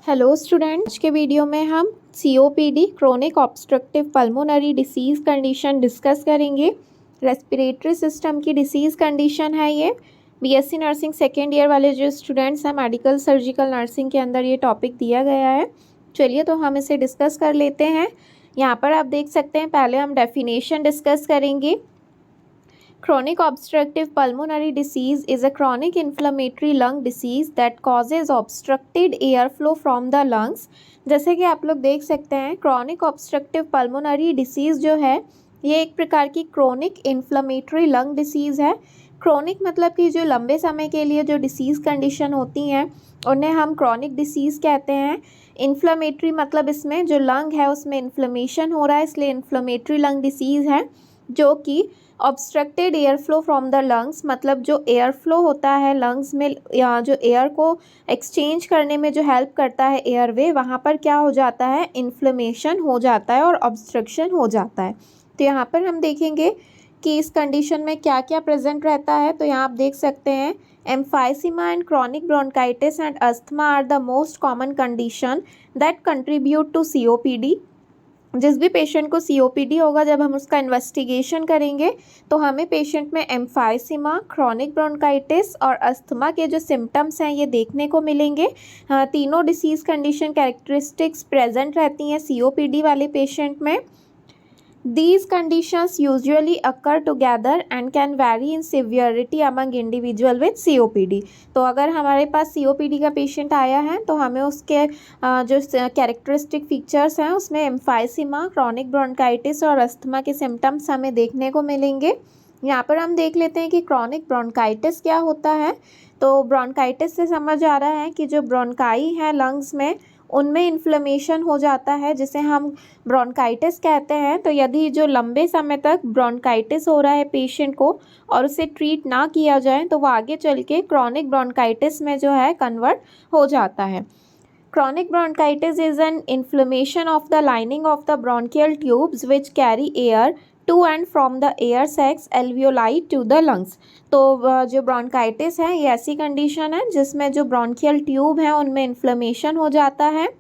Hello student, आज के video में हम COPD chronic obstructive pulmonary disease condition discuss करेंगे। रेस्पिरेटरी सिस्टम की डिसीज़ कंडीशन है ये। BSc नर्सिंग सेकेंड ईयर वाले जो स्टूडेंट्स हैं, मेडिकल सर्जिकल नर्सिंग के अंदर ये टॉपिक दिया गया है। चलिए तो हम इसे डिस्कस कर लेते हैं। यहाँ पर आप देख सकते हैं, पहले हम डेफिनेशन डिस्कस करेंगे। Chronic obstructive pulmonary disease is a chronic inflammatory lung disease that causes obstructed airflow from the lungs। जैसे कि आप लोग देख सकते हैं, chronic obstructive pulmonary disease जो है ये एक प्रकार की chronic inflammatory lung disease है। chronic मतलब कि जो लंबे समय के लिए जो डिसीज़ कंडीशन होती हैं उन्हें हम chronic disease कहते हैं। इन्फ्लेमेटरी मतलब इसमें जो लंग है उसमें इन्फ्लेमेशन हो रहा है, इसलिए इन्फ्लेमेटरी लंग डिसीज़ है। जो कि obstructed air flow from the lungs मतलब जो एयर फ्लो होता है लंग्स में, या जो एयर को एक्सचेंज करने में जो हेल्प करता है एयरवे, वहाँ पर क्या हो जाता है, इन्फ्लेमेशन हो जाता है और ऑब्स्ट्रक्शन हो जाता है। तो यहाँ पर हम देखेंगे कि इस कंडीशन में क्या क्या प्रेजेंट रहता है। तो यहाँ आप देख सकते हैं, emphysema and chronic bronchitis and asthma are the most common condition that contribute to COPD। जिस भी पेशेंट को COPD होगा, जब हम उसका इन्वेस्टिगेशन करेंगे तो हमें पेशेंट में एम्फाइसीमा, क्रॉनिक ब्रोंकाइटिस और अस्थमा के जो सिम्टम्स हैं ये देखने को मिलेंगे। तीनों डिसीज़ कंडीशन कैरेक्टरिस्टिक्स प्रेजेंट रहती हैं COPD वाले पेशेंट में। These conditions usually occur together and can vary in severity among individual with COPD। तो अगर हमारे पास COPD का पेशेंट आया है तो हमें उसके जो कैरेक्टरिस्टिक फीचर्स हैं उसमें एम्फाइसीमा, क्रॉनिक ब्रोंकाइटिस और अस्थमा के सिम्टम्स हमें देखने को मिलेंगे। यहाँ पर हम देख लेते हैं कि क्रॉनिक ब्रोंकाइटिस क्या होता है। तो ब्रोंकाइटिस से समझ आ रहा है कि जो ब्रोंकाई हैं लंग्स में उनमें इन्फ्लेमेशन हो जाता है, जिसे हम ब्रोंकाइटिस कहते हैं। तो यदि जो लंबे समय तक ब्रोंकाइटिस हो रहा है पेशेंट को और उसे ट्रीट ना किया जाए तो वो आगे चल के क्रॉनिक ब्रोंकाइटिस में जो है कन्वर्ट हो जाता है। Chronic bronchitis is an inflammation of the lining of the bronchial tubes which carry air to and from the air sacs alveoli to the lungs। तो जो ब्रोंकाइटिस है ये ऐसी कंडीशन है जिसमें जो ब्रोंकियल ट्यूब है उनमें इन्फ्लेमेशन हो जाता है।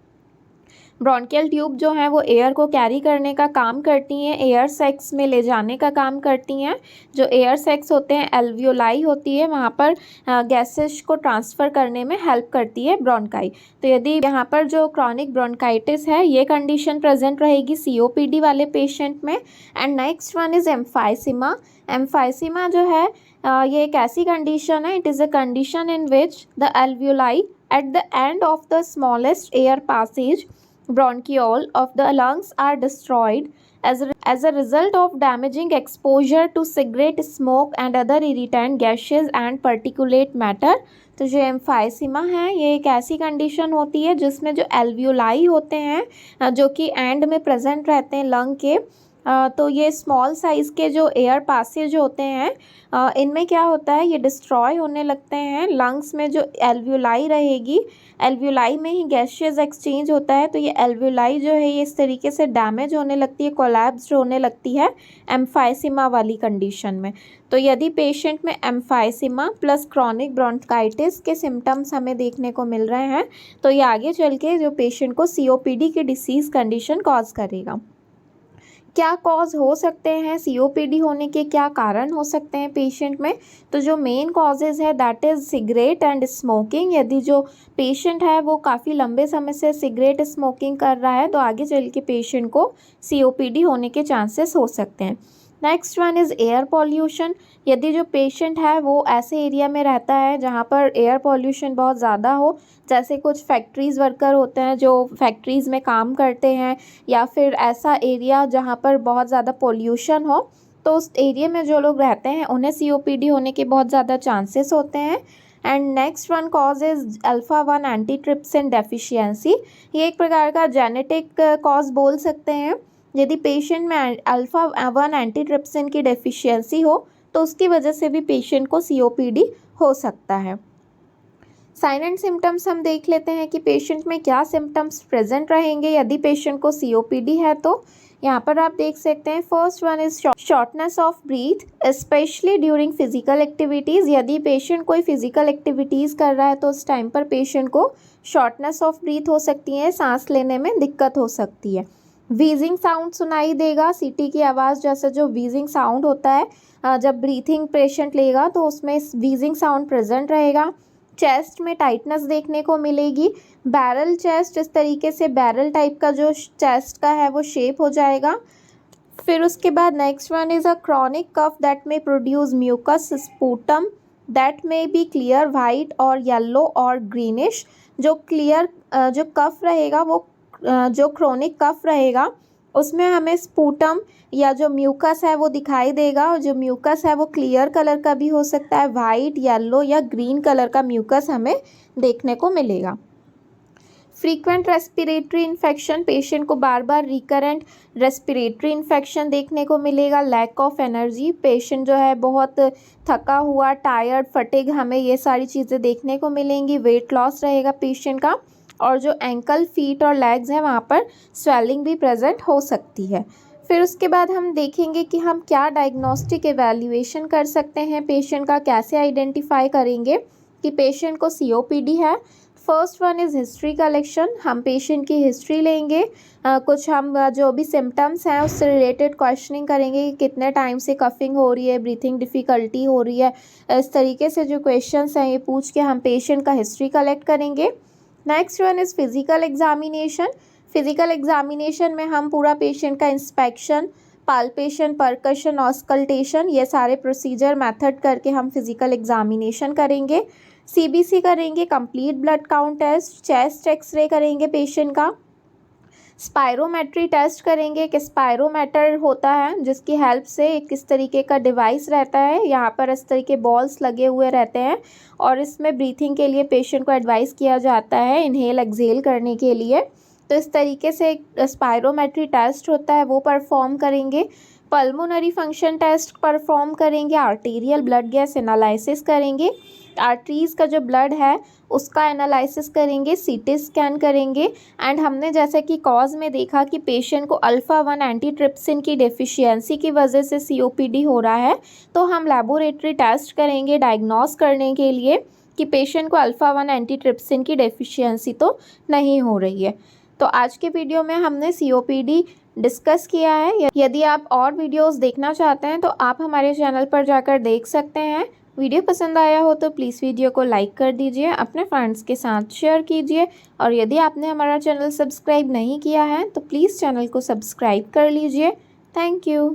ब्रोंकियल ट्यूब जो है वो एयर को कैरी करने का काम करती हैं, एयर सेक्स में ले जाने का काम करती हैं। जो एयर सेक्स होते हैं, एल्वियोलाई होती है, वहाँ पर गैसेस को ट्रांसफ़र करने में हेल्प करती है ब्रोंकाई। तो यदि यहाँ पर जो क्रॉनिक ब्रोंकाइटिस है ये कंडीशन प्रेजेंट रहेगी COPD वाले पेशेंट में। And next one is emphysema. Emphysema जो है ये एक ऐसी कंडीशन है, it is a condition in which the alveoli at the end of the smallest air passage bronchiole of the lungs are destroyed as a result of damaging exposure to cigarette smoke and other irritant gases and particulate matter। तो जो emphysema है ये एक ऐसी condition होती है जिसमें जो एल्वियोलाई होते हैं जो कि एंड में प्रेजेंट रहते हैं लंग के, तो ये स्मॉल साइज़ के जो एयर पासेज होते हैं इनमें क्या होता है, ये डिस्ट्रॉय होने लगते हैं। लंग्स में जो एल्वियोलाई रहेगी, एल्वियोलाई में ही गैसेस एक्सचेंज होता है, तो ये एल्वियोलाई जो है ये इस तरीके से डैमेज होने लगती है, कोलैप्स्ड होने लगती है एम्फाइसीमा वाली कंडीशन में। तो यदि पेशेंट में एम्फाइसीमा प्लस क्रॉनिक ब्रोंकाइटिस के सिम्टम्स हमें देखने को मिल रहे हैं तो ये आगे चल के जो पेशेंट को COPD की डिसीज़ कंडीशन कॉज करेगा। क्या कॉज हो सकते हैं, COPD होने के क्या कारण हो सकते हैं पेशेंट में। तो जो मेन कॉजेज़ है that is cigarette and smoking. यदि जो पेशेंट है वो काफ़ी लंबे समय से सिगरेट स्मोकिंग कर रहा है तो आगे चल के पेशेंट को COPD होने के चांसेस हो सकते हैं। Next one is air pollution. यदि जो पेशेंट है वो ऐसे एरिया में रहता है जहाँ पर एयर पॉल्यूशन बहुत ज़्यादा हो, जैसे कुछ फैक्ट्रीज़ वर्कर होते हैं जो फैक्ट्रीज़ में काम करते हैं, या फिर ऐसा एरिया जहाँ पर बहुत ज़्यादा पॉल्यूशन हो, तो उस एरिया में जो लोग रहते हैं उन्हें COPD होने के बहुत ज़्यादा चांसेस होते हैं। And next one cause is alpha one antitrypsin deficiency. ये एक प्रकार का जेनेटिक कॉज बोल सकते हैं। यदि पेशेंट में अल्फ़ा-1 एंटीट्रिप्सिन की डेफिशिएंसी हो तो उसकी वजह से भी पेशेंट को COPD हो सकता है। साइन एंड सिम्टम्स हम देख लेते हैं कि पेशेंट में क्या सिम्टम्स प्रेजेंट रहेंगे यदि पेशेंट को COPD है। तो यहाँ पर आप देख सकते हैं, first one is shortness of breath specially during physical activities. यदि पेशेंट कोई फिजिकल एक्टिविटीज़ कर रहा है तो उस टाइम पर पेशेंट को शॉर्टनेस ऑफ ब्रीथ हो सकती है, सांस लेने में दिक्कत हो सकती है। वीजिंग साउंड सुनाई देगा, सीटी की आवाज़ जैसा जो वीजिंग साउंड होता है जब ब्रीथिंग पेशेंट लेगा तो उसमें वीजिंग साउंड प्रेजेंट रहेगा। चेस्ट में टाइटनेस देखने को मिलेगी, बैरल चेस्ट, इस तरीके से बैरल टाइप का जो चेस्ट का है वो शेप हो जाएगा। फिर उसके बाद next one is a chronic cough that may produce mucus sputum that may be clear white और येलो और ग्रीनिश। जो क्लियर जो कफ रहेगा वो जो क्रोनिक कफ रहेगा उसमें हमें स्पूटम या जो म्यूकस है वो दिखाई देगा, और जो म्यूकस है वो क्लियर कलर का भी हो सकता है, वाइट, येलो या ग्रीन कलर का म्यूकस हमें देखने को मिलेगा। फ्रीक्वेंट रेस्पिरेटरी इन्फेक्शन, पेशेंट को बार बार रिकरेंट रेस्पिरेटरी इन्फेक्शन देखने को मिलेगा। लैक ऑफ एनर्जी, पेशेंट जो है बहुत थका हुआ, टायर्ड, फटिग, हमें ये सारी चीज़ें देखने को मिलेंगी। वेट लॉस रहेगा पेशेंट का, और जो एंकल, फीट और लेग्स हैं वहाँ पर स्वेलिंग भी प्रेजेंट हो सकती है। फिर उसके बाद हम देखेंगे कि हम क्या डायग्नोस्टिक एवेल्यूएशन कर सकते हैं पेशेंट का, कैसे आइडेंटिफाई करेंगे कि पेशेंट को COPD है। First one is history collection, हम पेशेंट की हिस्ट्री लेंगे, कुछ हम जो भी सिम्टम्स हैं उससे रिलेटेड क्वेश्चनिंग करेंगे कि कितने टाइम से कफिंग हो रही है, ब्रीथिंग डिफ़िकल्टी हो रही है, इस तरीके से जो क्वेश्चंस हैं ये पूछ के हम पेशेंट का हिस्ट्री कलेक्ट करेंगे। Next one is physical examination. Physical examination में हम पूरा पेशेंट का इंस्पेक्शन, पाल्पेशन, परकशन, ऑस्कल्टेशन, ये सारे प्रोसीजर मेथड करके हम फिज़िकल एग्जामिनेशन करेंगे। CBC करेंगे, complete blood count test, chest x-ray करेंगे पेशेंट का, स्पायरोमेट्री टेस्ट करेंगे कि स्पायरोमीटर होता है जिसकी हेल्प से एक किस तरीके का डिवाइस रहता है, यहाँ पर इस तरीके बॉल्स लगे हुए रहते हैं और इसमें ब्रीथिंग के लिए पेशेंट को एडवाइस किया जाता है इनहेल एक्सहेल करने के लिए। तो इस तरीके से एक स्पायरोमेट्री टेस्ट होता है वो परफॉर्म करेंगे। पल्मोनरी फंक्शन टेस्ट परफॉर्म करेंगे, आर्टीरियल ब्लड गैस एनालिसिस करेंगे, आर्टरीज़ का जो ब्लड है उसका एनालिसिस करेंगे, CT स्कैन करेंगे। एंड हमने जैसे कि कॉज में देखा कि पेशेंट को अल्फ़ा-1 एंटीट्रिप्सिन की डेफिशिएंसी की वजह से COPD हो रहा है, तो हम लैबोरेटरी टेस्ट करेंगे डायग्नोस करने के लिए कि पेशेंट को अल्फ़ा-1 एंटीट्रिप्सिन की डेफिशिएंसी तो नहीं हो रही है। तो आज के वीडियो में हमने COPD डिस्कस किया है। यदि आप और वीडियोस देखना चाहते हैं तो आप हमारे चैनल पर जाकर देख सकते हैं। वीडियो पसंद आया हो तो प्लीज़ वीडियो को लाइक कर दीजिए, अपने फ्रेंड्स के साथ शेयर कीजिए, और यदि आपने हमारा चैनल सब्सक्राइब नहीं किया है तो प्लीज़ चैनल को सब्सक्राइब कर लीजिए। Thank you.